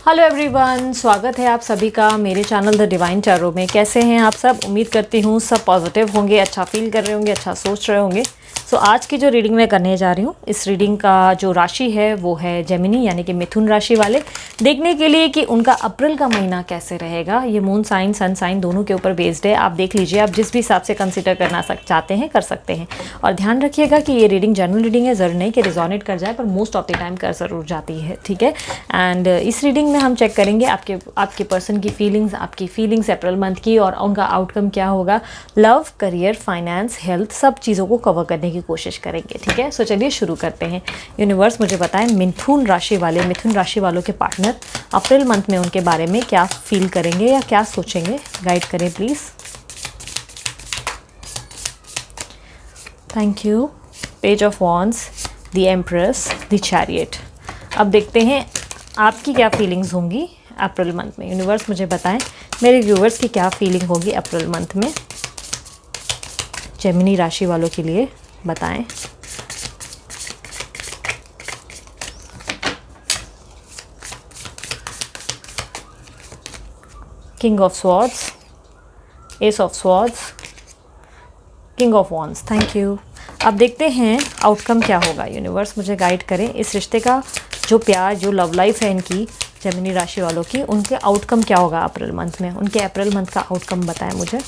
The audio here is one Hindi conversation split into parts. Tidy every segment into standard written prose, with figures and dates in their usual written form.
हेलो एवरीवन, स्वागत है आप सभी का मेरे चैनल द डिवाइन टैरो में। कैसे हैं आप सब? उम्मीद करती हूँ सब पॉजिटिव होंगे, अच्छा फील कर रहे होंगे, अच्छा सोच रहे होंगे। सो आज की जो रीडिंग मैं करने जा रही हूँ, इस रीडिंग का जो राशि है वो है जेमिनी यानी कि मिथुन राशि वाले। देखने के लिए कि उनका अप्रैल का महीना कैसे रहेगा। ये मून साइन सन साइन दोनों के ऊपर बेस्ड है। आप देख लीजिए, आप जिस भी हिसाब से कंसिडर करना चाहते हैं कर सकते हैं। और ध्यान रखिएगा कि ये रीडिंग जनरल रीडिंग है, ज़रूर नहीं कि रिजोनेट कर जाए, पर मोस्ट ऑफ द टाइम कर ज़रूर जाती है। ठीक है। एंड इस रीडिंग में हम चेक करेंगे आपके पर्सन की फीलिंग्स, आपकी फीलिंग्स अप्रैल मंथ की, और उनका आउटकम क्या होगा। लव, करियर, फाइनेंस, हेल्थ, सब चीज़ों को कवर करने की कोशिश करेंगे। ठीक है। सो चलिए शुरू करते हैं। यूनिवर्स मुझे बताएं, मिथुन राशि वालों के पार्टनर अप्रैल मंथ में उनके बारे में क्या फील करेंगे या क्या सोचेंगे। गाइड करें please. Thank you. Page of wands, the empress, the chariot. अब देखते हैं आपकी क्या फीलिंग्स होंगी अप्रैल मंथ में। यूनिवर्स मुझे बताएं मेरे व्यूवर्स की क्या फीलिंग होगी अप्रैल मंथ में। जेमिनी राशि वालों के लिए बताएं। King of swords, S of swords, king of wands. Thank you. अब देखते हैं आउटकम क्या होगा। यूनिवर्स मुझे गाइड करें इस रिश्ते का, जो प्यार, जो लव लाइफ है इनकी, जेमिनी राशि वालों की, उनके आउटकम क्या होगा अप्रैल मंथ में। उनके अप्रैल मंथ का आउटकम बताएं मुझे।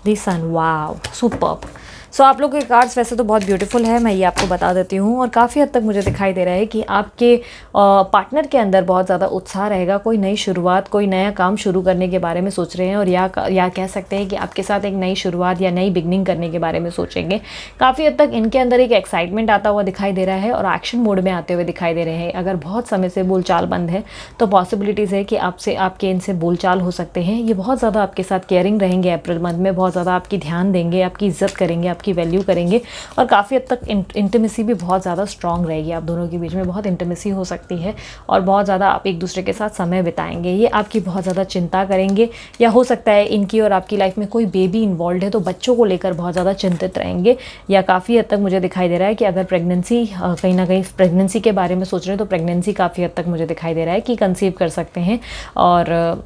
दी सन, वाव, सुपर्ब। सो आप लोगों के कार्ड्स वैसे तो बहुत ब्यूटीफुल है, मैं ये आपको बता देती हूँ। और काफ़ी हद तक मुझे दिखाई दे रहा है कि आपके पार्टनर के अंदर बहुत ज़्यादा उत्साह रहेगा। कोई नई शुरुआत, कोई नया काम शुरू करने के बारे में सोच रहे हैं, और या कह सकते हैं कि आपके साथ एक नई शुरुआत या नई बिगनिंग करने के बारे में सोचेंगे। काफ़ी हद तक इनके अंदर एक एक्साइटमेंट आता हुआ दिखाई दे रहा है और एक्शन मोड में आते हुए दिखाई दे रहे हैं। अगर बहुत समय से बोलचाल बंद है तो पॉसिबिलिटीज़ है कि आपके इनसे बोलचाल हो सकते हैं। ये बहुत ज़्यादा आपके साथ केयरिंग रहेंगे अप्रैल मंथ में, बहुत ज़्यादा आपकी ध्यान देंगे, आपकी इज्जत करेंगे, की वैल्यू करेंगे। और काफ़ी हद तक इंटीमेसी भी बहुत ज़्यादा स्ट्रांग रहेगी। आप दोनों के बीच में बहुत इंटीमेसी हो सकती है और बहुत ज़्यादा आप एक दूसरे के साथ समय बिताएंगे। ये आपकी बहुत ज़्यादा चिंता करेंगे, या हो सकता है इनकी और आपकी लाइफ में कोई बेबी इन्वॉल्व है तो बच्चों को लेकर बहुत ज़्यादा चिंतित रहेंगे। या काफ़ी हद तक मुझे दिखाई दे रहा है कि अगर प्रेगनेंसी, कहीं ना कहीं प्रेगनेंसी के बारे में सोच रहे हैं तो प्रेगनेंसी काफ़ी हद तक मुझे दिखाई दे रहा है कि कंसीव कर सकते हैं, और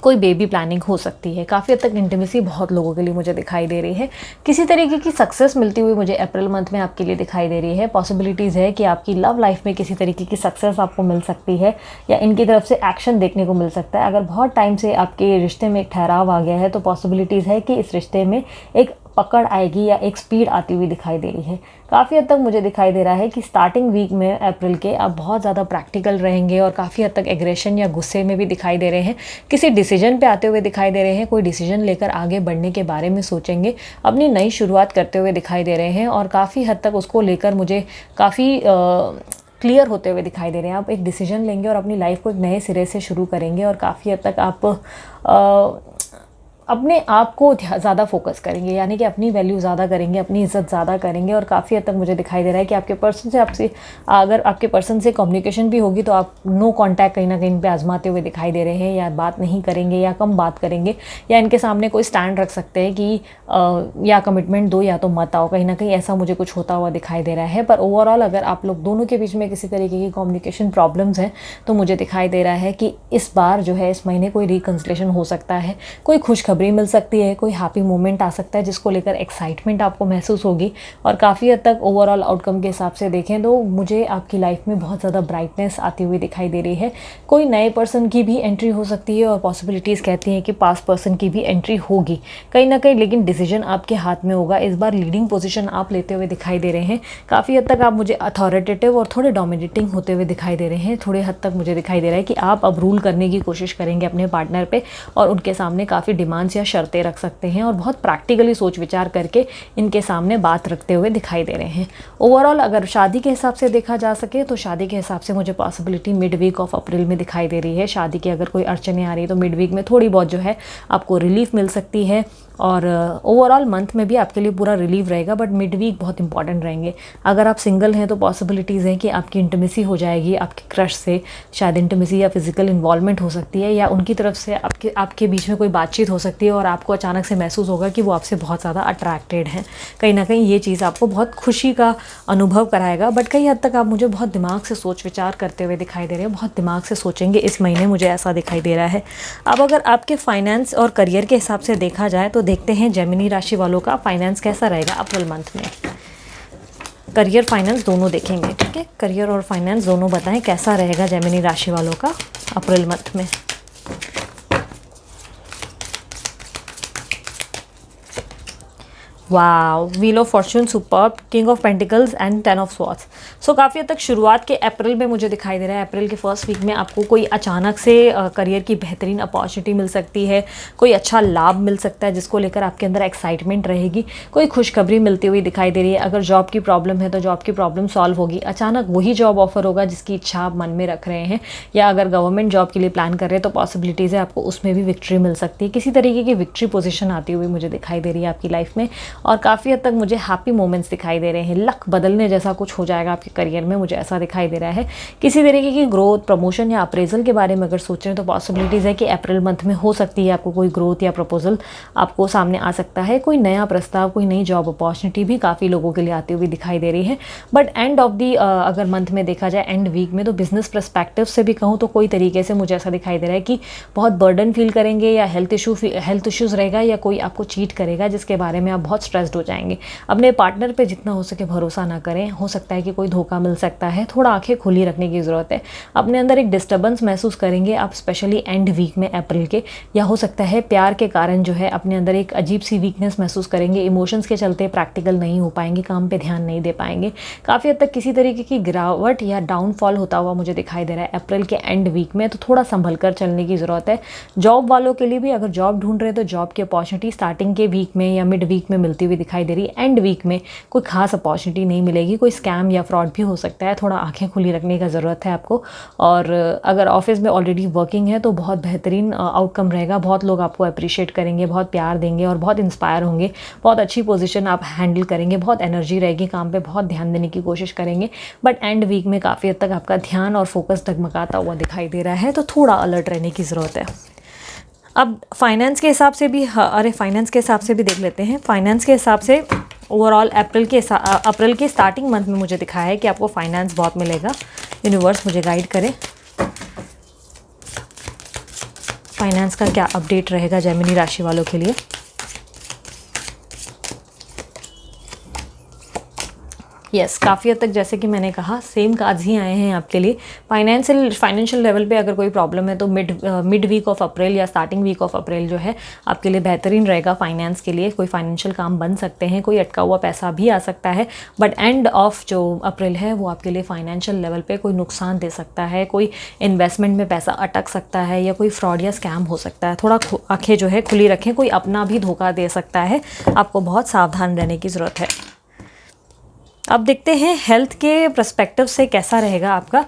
कोई बेबी प्लानिंग हो सकती है। काफ़ी हद तक इंटीमेसी बहुत लोगों के लिए मुझे दिखाई दे रही है। किसी तरीके की सक्सेस मिलती हुई मुझे अप्रैल मंथ में आपके लिए दिखाई दे रही है। पॉसिबिलिटीज़ है कि आपकी लव लाइफ में किसी तरीके की सक्सेस आपको मिल सकती है, या इनकी तरफ से एक्शन देखने को मिल सकता है। अगर बहुत टाइम से आपके रिश्ते में एक ठहराव आ गया है तो पॉसिबिलिटीज़ है कि इस रिश्ते में एक पकड़ आएगी या एक स्पीड आती हुई दिखाई दे रही है। काफ़ी हद तक मुझे दिखाई दे रहा है कि स्टार्टिंग वीक में अप्रैल के आप बहुत ज़्यादा प्रैक्टिकल रहेंगे, और काफ़ी हद तक एग्रेशन या गुस्से में भी दिखाई दे रहे हैं। किसी डिसीजन पे आते हुए दिखाई दे रहे हैं, कोई डिसीजन लेकर आगे बढ़ने के बारे में सोचेंगे, अपनी नई शुरुआत करते हुए दिखाई दे रहे हैं। और काफ़ी हद तक उसको लेकर मुझे काफ़ी क्लियर होते हुए दिखाई दे रहे हैं। आप एक डिसीजन लेंगे और अपनी लाइफ को एक नए सिरे से शुरू करेंगे, और काफ़ी हद तक आप अपने आप को ज़्यादा फोकस करेंगे, यानी कि अपनी वैल्यू ज़्यादा करेंगे, अपनी इज्जत ज़्यादा करेंगे। और काफ़ी हद तक मुझे दिखाई दे रहा है कि अगर आपके पर्सन से कम्युनिकेशन भी होगी तो आप नो कांटेक्ट कहीं ना कहीं पे आजमाते हुए दिखाई दे रहे हैं, या बात नहीं करेंगे या कम बात करेंगे, या इनके सामने कोई स्टैंड रख सकते हैं कि या कमिटमेंट दो या तो मत आओ। कहीं ना कहीं ऐसा मुझे कुछ होता हुआ दिखाई दे रहा है। पर ओवरऑल अगर आप लोग दोनों के बीच में किसी तरीके की कम्युनिकेशन प्रॉब्लम्स हैं तो मुझे दिखाई दे रहा है कि इस बार जो है, इस महीने कोई रिकन्सिलेशन हो सकता है, कोई खुशखबरी मिल सकती है, कोई हैप्पी मोमेंट आ सकता है जिसको लेकर एक्साइटमेंट आपको महसूस होगी। और काफ़ी हद तक ओवरऑल आउटकम के हिसाब से देखें तो मुझे आपकी लाइफ में बहुत ज़्यादा ब्राइटनेस आती हुई दिखाई दे रही है। कोई नए पर्सन की भी एंट्री हो सकती है, और पॉसिबिलिटीज़ कहती हैं कि पास्ट पर्सन की भी एंट्री होगी कहीं ना कहीं, लेकिन डिसीजन आपके हाथ में होगा। इस बार लीडिंग पोजीशन आप लेते हुए दिखाई दे रहे हैं। काफ़ी हद तक आप मुझे अथॉरिटेटिव और थोड़े डोमिनेटिंग होते हुए दिखाई दे रहे हैं। थोड़े हद तक मुझे दिखाई दे रहा है कि आप अब रूल करने की कोशिश करेंगे अपने पार्टनर पे, और उनके सामने काफ़ी डिमांड्स या शर्तें रख सकते हैं, और बहुत प्रैक्टिकली सोच विचार करके इनके सामने बात रखते हुए दिखाई दे रहे हैं। ओवरऑल अगर शादी के हिसाब से देखा जा सके तो शादी के हिसाब से मुझे possibility mid week of April में दिखाई दे रही है। शादी की अगर कोई अड़चने आ रही है तो मिड वीक में थोड़ी बहुत जो है आपको रिलीफ मिल सकती है। और ओवरऑल मंथ में भी आपके लिए पूरा रिलीव रहेगा, बट मिड वीक बहुत इंपॉर्टेंट रहेंगे। अगर आप सिंगल हैं तो पॉसिबिलिटीज़ हैं कि आपकी इंटीमेसी हो जाएगी आपके क्रश से, शायद इंटीमेसी या फिजिकल इन्वॉल्वमेंट हो सकती है, या उनकी तरफ से आपके बीच में कोई बातचीत हो सकती है और आपको अचानक से महसूस होगा कि वो आपसे बहुत ज़्यादा अट्रैक्टेड हैं। कहीं ना कहीं ये चीज़ आपको बहुत खुशी का अनुभव कराएगा, बट कई हद तक आप मुझे बहुत दिमाग से सोच विचार करते हुए दिखाई दे रहे हैं, बहुत दिमाग से सोचेंगे इस महीने, मुझे ऐसा दिखाई दे रहा है। अब अगर आपके फाइनेंस और करियर के हिसाब से देखा जाए तो देखते हैं जेमिनी राशि वालों का फाइनेंस कैसा रहेगा अप्रैल मंथ में। करियर फाइनेंस दोनों देखेंगे, ठीक है, करियर और फाइनेंस दोनों बताएं कैसा रहेगा जेमिनी राशि वालों का अप्रैल मंथ में। Wow, wheel of fortune superb, king of pentacles and 10 of swords. So काफ़ी हद तक शुरुआत के अप्रैल में मुझे दिखाई दे रहा है, अप्रैल के फर्स्ट वीक में आपको कोई अचानक से करियर की बेहतरीन अपॉर्चुनिटी मिल सकती है, कोई अच्छा लाभ मिल सकता है जिसको लेकर आपके अंदर एक्साइटमेंट रहेगी, कोई खुशखबरी मिलती हुई दिखाई दे रही है। अगर जॉब की प्रॉब्लम है तो जॉब की प्रॉब्लम सॉल्व होगी, अचानक वही जॉब ऑफर होगा जिसकी इच्छा आप मन में रख रहे हैं, या अगर गवर्नमेंट जॉब के लिए प्लान कर रहे हैं तो पॉसिबिलिटीज़ है आपको उसमें भी विक्ट्री मिल सकती है। किसी तरीके की विक्ट्री पोजीशन आती हुई मुझे दिखाई दे रही है आपकी लाइफ में, और काफ़ी हद तक मुझे हैप्पी मोमेंट्स दिखाई दे रहे हैं। लक बदलने जैसा कुछ हो जाएगा आपके करियर में, मुझे ऐसा दिखाई दे रहा है। किसी तरीके की ग्रोथ, प्रमोशन या अप्रेजल के बारे में अगर सोच रहे हैं तो पॉसिबिलिटीज़ है कि अप्रैल मंथ में हो सकती है आपको कोई ग्रोथ या प्रपोजल आपको सामने आ सकता है। कोई नया प्रस्ताव, कोई नई जॉब अपॉर्चुनिटी भी काफ़ी लोगों के लिए आती हुई दिखाई दे रही है। बट एंड ऑफ दी अगर मंथ में देखा जाए, एंड वीक में, तो बिजनेस परस्पेक्टिव से भी कहूँ तो कोई तरीके से मुझे ऐसा दिखाई दे रहा है कि बहुत बर्डन फील करेंगे, या हेल्थ इश्यूज़ रहेगा, या कोई आपको चीट करेगा जिसके बारे में आप बहुत स्ट्रेस्ड हो जाएंगे। अपने पार्टनर पे जितना हो सके भरोसा ना करें, हो सकता है कि कोई धोखा मिल सकता है, थोड़ा आंखें खुली रखने की ज़रूरत है। अपने अंदर एक डिस्टर्बेंस महसूस करेंगे आप, स्पेशली एंड वीक में अप्रैल के, या हो सकता है प्यार के कारण जो है अपने अंदर एक अजीब सी वीकनेस महसूस करेंगे, इमोशंस के चलते प्रैक्टिकल नहीं हो पाएंगे, काम पे ध्यान नहीं दे पाएंगे। काफ़ी हद तक किसी तरीके की गिरावट या डाउनफॉल होता हुआ मुझे दिखाई दे रहा है अप्रैल के एंड वीक में, तो थोड़ा संभल कर चलने की ज़रूरत है। जॉब वालों के लिए भी अगर जॉब ढूंढ रहे हैं तो जॉब की अपॉर्चुनिटी स्टार्टिंग के वीक में या मिड वीक में मिलती हुई दिखाई दे रही है। एंड वीक में कोई खास अपॉर्चुनिटी नहीं मिलेगी, कोई स्कैम या फ्रॉड भी हो सकता है, थोड़ा आंखें खुली रखने का ज़रूरत है आपको। और अगर ऑफिस में ऑलरेडी वर्किंग है तो बहुत बेहतरीन आउटकम रहेगा, बहुत लोग आपको अप्रिशिएट करेंगे, बहुत प्यार देंगे और बहुत इंस्पायर होंगे, बहुत अच्छी पोजीशन आप हैंडल करेंगे, बहुत एनर्जी रहेगी, काम पे बहुत ध्यान देने की कोशिश करेंगे। बट एंड वीक में काफ़ी हद तक आपका ध्यान और फोकस डगमगाता हुआ दिखाई दे रहा है, तो थोड़ा अलर्ट रहने की ज़रूरत है। अब फाइनेंस के हिसाब से भी, फाइनेंस के हिसाब से भी देख लेते हैं। फाइनेंस के हिसाब से ओवरऑल अप्रैल के स्टार्टिंग मंथ में मुझे दिखाया है कि आपको फाइनेंस बहुत मिलेगा। यूनिवर्स मुझे गाइड करे, फाइनेंस का क्या अपडेट रहेगा जेमिनी राशि वालों के लिए। यस, काफ़ी हद तक जैसे कि मैंने कहा सेम कार्ड्स ही आए हैं आपके लिए। फाइनेंशियल लेवल पे अगर कोई प्रॉब्लम है तो मिड वीक ऑफ अप्रैल या स्टार्टिंग वीक ऑफ अप्रैल जो है आपके लिए बेहतरीन रहेगा फाइनेंस के लिए। कोई फाइनेंशियल काम बन सकते हैं, कोई अटका हुआ पैसा भी आ सकता है, बट एंड ऑफ जो अप्रैल है वो आपके लिए फाइनेंशियल लेवल पे कोई नुकसान दे सकता है, कोई इन्वेस्टमेंट में पैसा अटक सकता है, या कोई फ्रॉड या स्कैम हो सकता है। थोड़ा आंखें जो है खुली रखें, कोई अपना भी धोखा दे सकता है, आपको बहुत सावधान रहने की ज़रूरत है। अब देखते हैं हेल्थ के पर्सपेक्टिव से कैसा रहेगा आपका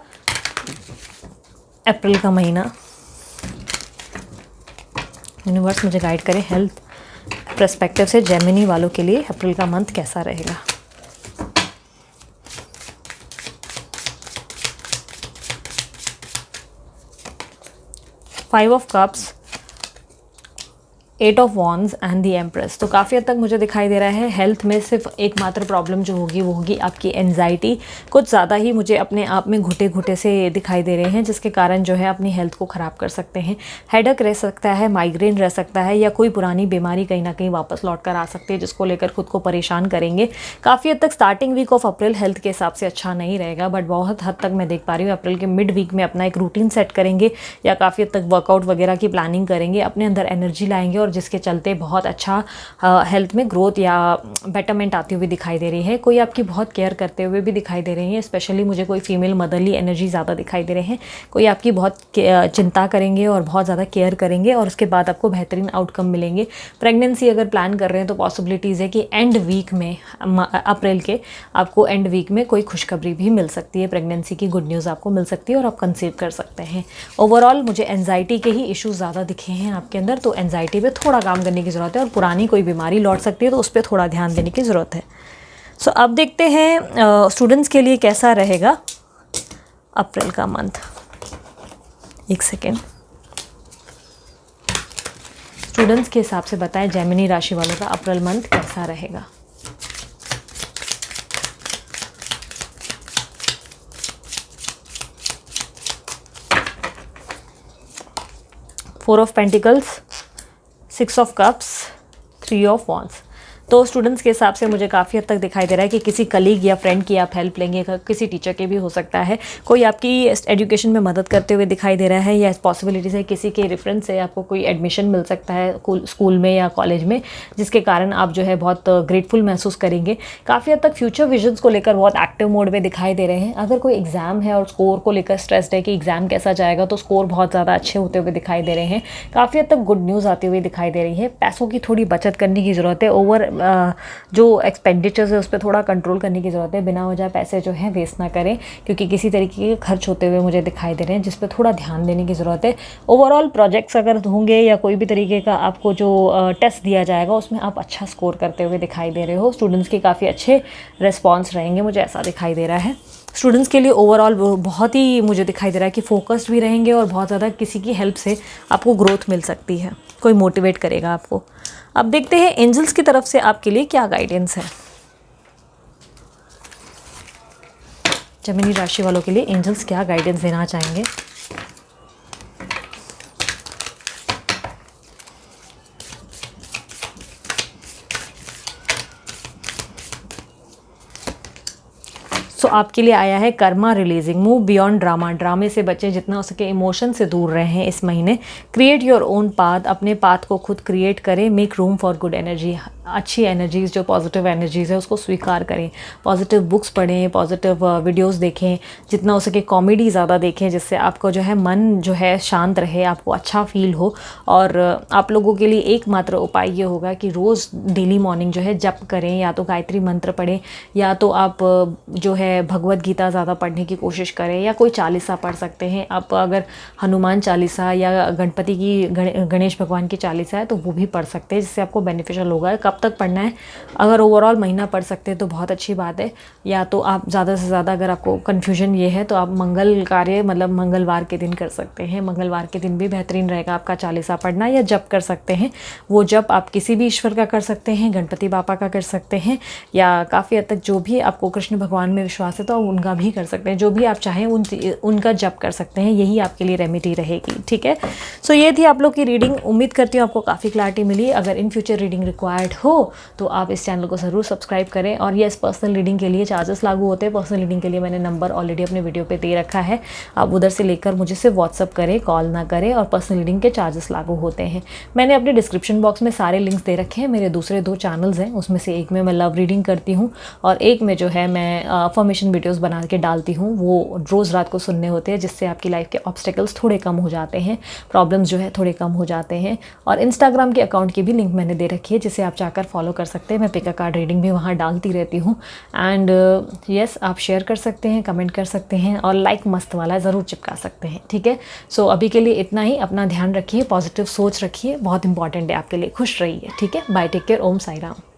अप्रैल का महीना। यूनिवर्स मुझे गाइड करे हेल्थ पर्सपेक्टिव से जेमिनी वालों के लिए अप्रैल का मंथ कैसा रहेगा। Five of cups, 8 of wands and the empress. तो काफ़ी हद तक मुझे दिखाई दे रहा है हेल्थ में सिर्फ एकमात्र प्रॉब्लम जो होगी वो होगी आपकी एंजाइटी। कुछ ज़्यादा ही मुझे अपने आप में घुटे घुटे से दिखाई दे रहे हैं, जिसके कारण जो है अपनी हेल्थ को ख़राब कर सकते हैं। हेडेक रह सकता है, माइग्रेन रह सकता है, या कोई पुरानी बीमारी कहीं ना कहीं वापस लौट कर आ सकती है जिसको लेकर खुद को परेशान करेंगे। काफ़ी हद तक starting week of April health के हिसाब से अच्छा नहीं रहेगा, बट बहुत हद तक मैं देख पा रही हूँ अप्रैल के मिड वीक में अपना एक रूटीन सेट करेंगे, या काफ़ी हद तक वर्कआउट वगैरह की प्लानिंग करेंगे, अपने अंदर एनर्जी लाएंगे, और जिसके चलते बहुत अच्छा हेल्थ में ग्रोथ या बेटरमेंट आती हुई दिखाई दे रही है। कोई आपकी बहुत केयर करते हुए भी दिखाई दे रही है, स्पेशली मुझे कोई फीमेल मदरली एनर्जी ज़्यादा दिखाई दे रहे हैं। कोई आपकी बहुत चिंता करेंगे और बहुत ज़्यादा केयर करेंगे, और उसके बाद आपको बेहतरीन आउटकम मिलेंगे। प्रेगनेंसी अगर प्लान कर रहे हैं तो पॉसिबिलिटीज़ है कि एंड वीक में अप्रैल के आपको एंड वीक में कोई खुशखबरी भी मिल सकती है, प्रेगनेंसी की गुड न्यूज़ आपको मिल सकती है और आप कंसीव कर सकते हैं। ओवरऑल मुझे एंजाइटी के ही इश्यूज़ ज़्यादा दिखे हैं आपके अंदर, तो एंजाइटी पे थोड़ा काम करने की ज़रूरत है, और पुरानी कोई बीमारी लौट सकती है तो उस पर थोड़ा ध्यान देने की ज़रूरत है। सो अब देखते हैं स्टूडेंट्स के लिए कैसा रहेगा अप्रैल का मंथ। एक सेकेंड, स्टूडेंट्स के हिसाब से बताएं जेमिनी राशि वालों का अप्रैल मंथ कैसा रहेगा। Four of pentacles, six of cups, three of wands. तो स्टूडेंट्स के हिसाब से मुझे काफ़ी हद तक दिखाई दे रहा है कि किसी कलीग या फ्रेंड की आप हेल्प लेंगे, किसी टीचर के भी हो सकता है, कोई आपकी एजुकेशन में मदद करते हुए दिखाई दे रहा है, या पॉसिबिलिटीज़ है किसी के रेफरेंस से आपको कोई एडमिशन मिल सकता है स्कूल में या कॉलेज में, जिसके कारण आप जो है बहुत ग्रेटफुल महसूस करेंगे। काफ़ी हद तक फ्यूचर विजन्स को लेकर बहुत एक्टिव मोड में दिखाई दे रहे हैं। अगर कोई एग्ज़ाम है और स्कोर को लेकर स्ट्रेस्ड है कि एग्ज़ाम कैसा जाएगा, तो स्कोर बहुत ज़्यादा अच्छे होते हुए दिखाई दे रहे हैं। काफ़ी हद तक गुड न्यूज़ आती हुई दिखाई दे रही है। पैसों की थोड़ी बचत करने की ज़रूरत है। ओवर जो एक्सपेंडिचर्स है उस पर थोड़ा कंट्रोल करने की ज़रूरत है। बिना वजह पैसे जो है वेस्ट ना करें, क्योंकि किसी तरीके के खर्च होते हुए मुझे दिखाई दे रहे हैं, जिस पर थोड़ा ध्यान देने की ज़रूरत है। ओवरऑल प्रोजेक्ट्स अगर होंगे या कोई भी तरीके का आपको जो टेस्ट दिया जाएगा उसमें आप अच्छा स्कोर करते हुए दिखाई दे रहे हो। स्टूडेंट्स के काफ़ी अच्छे रिस्पॉन्स रहेंगे, मुझे ऐसा दिखाई दे रहा है। स्टूडेंट्स के लिए ओवरऑल बहुत ही मुझे दिखाई दे रहा है कि फोकस्ड भी रहेंगे, और बहुत ज़्यादा किसी की हेल्प से आपको ग्रोथ मिल सकती है, कोई मोटिवेट करेगा आपको। अब देखते हैं एंजल्स की तरफ से आपके लिए क्या गाइडेंस है। जेमिनी राशि वालों के लिए एंजल्स क्या गाइडेंस देना चाहेंगे। सो आपके लिए आया है Karma releasing, move beyond drama. ड्रामे से बचें, जितना हो सके इमोशन से दूर रहें इस महीने। क्रिएट योर ओन पाथ, अपने पाथ को खुद क्रिएट करें। Make room for good energy, अच्छी एनर्जीज़ जो पॉजिटिव एनर्जीज़ है उसको स्वीकार करें। पॉजिटिव बुक्स पढ़ें, पॉजिटिव वीडियोस देखें, जितना हो सके कॉमेडी ज़्यादा देखें, जिससे आपको जो है मन जो है शांत रहे, आपको अच्छा फील हो। और आप लोगों के लिए एकमात्र उपाय ये होगा कि रोज़ डेली मॉर्निंग जो है जप करें, या तो गायत्री मंत्र पढ़ें, या तो आप जो है भगवत गीता ज़्यादा पढ़ने की कोशिश करें, या कोई चालीसा पढ़ सकते हैं आप। अगर हनुमान चालीसा या गणपति की गणेश भगवान की चालीसा है तो वो भी पढ़ सकते हैं, जिससे आपको बेनिफिशियल होगा। कब तक पढ़ना है, अगर ओवरऑल महीना पढ़ सकते हैं तो बहुत अच्छी बात है। या तो आप ज़्यादा से ज़्यादा, अगर आपको कन्फ्यूजन ये है तो आप मंगल कार्य मतलब मंगलवार के दिन कर सकते हैं। मंगलवार के दिन भी बेहतरीन रहेगा आपका चालीसा पढ़ना, या जप कर सकते हैं। वो जप आप किसी भी ईश्वर का कर सकते हैं, गणपति बापा का कर सकते हैं, या काफ़ी हद तक जो भी आपको कृष्ण भगवान में विश्वास है तो आप उनका भी कर सकते हैं। जो भी आप चाहें उनका जप कर सकते हैं, यही आपके लिए रेमेडी रहेगी। ठीक है, सो ये थी आप लोग की रीडिंग। उम्मीद करती हूँ आपको काफ़ी क्लैरिटी मिली। अगर इन फ्यूचर रीडिंग रिक्वायर्ड हो तो आप इस चैनल को ज़रूर सब्सक्राइब करें। और ये पर्सनल रीडिंग के लिए चार्जेस लागू होते हैं। पर्सनल रीडिंग के लिए मैंने नंबर ऑलरेडी अपने वीडियो पे दे रखा है, आप उधर से लेकर मुझे सिर्फ व्हाट्सअप करें, कॉल ना करें। और पर्सनल रीडिंग के चार्जेस लागू होते हैं। मैंने अपने डिस्क्रिप्शन बॉक्स में सारे लिंक्स दे रखे हैं। मेरे दूसरे 2 चैनल्स हैं, उसमें से एक में मैं लव रीडिंग करती हूँ, और एक में जो है मैं अफर्मेशन वीडियोज़ बना के डालती हूँ। वो रोज़ रात को सुनने होते हैं, जिससे आपकी लाइफ के ऑब्स्टेकल्स थोड़े कम हो जाते हैं, प्रॉब्लम्स जो है थोड़े कम हो जाते हैं। और इंस्टाग्राम के अकाउंट की भी लिंक मैंने दे रखी है, जिसे आप जाकर फॉलो कर सकते हैं। मैं पिक अ कार्ड रीडिंग भी वहाँ डालती रहती हूँ। एंड यस, आप शेयर कर सकते हैं, कमेंट कर सकते हैं, और लाइक मस्त वाला ज़रूर चिपका सकते हैं। ठीक है, सो अभी के लिए इतना ही। अपना ध्यान रखिए, पॉजिटिव सोच रखिए, बहुत इंपॉर्टेंट है आपके लिए। खुश रहिए। ठीक है, बाय, टेक केयर, ओम साई राम।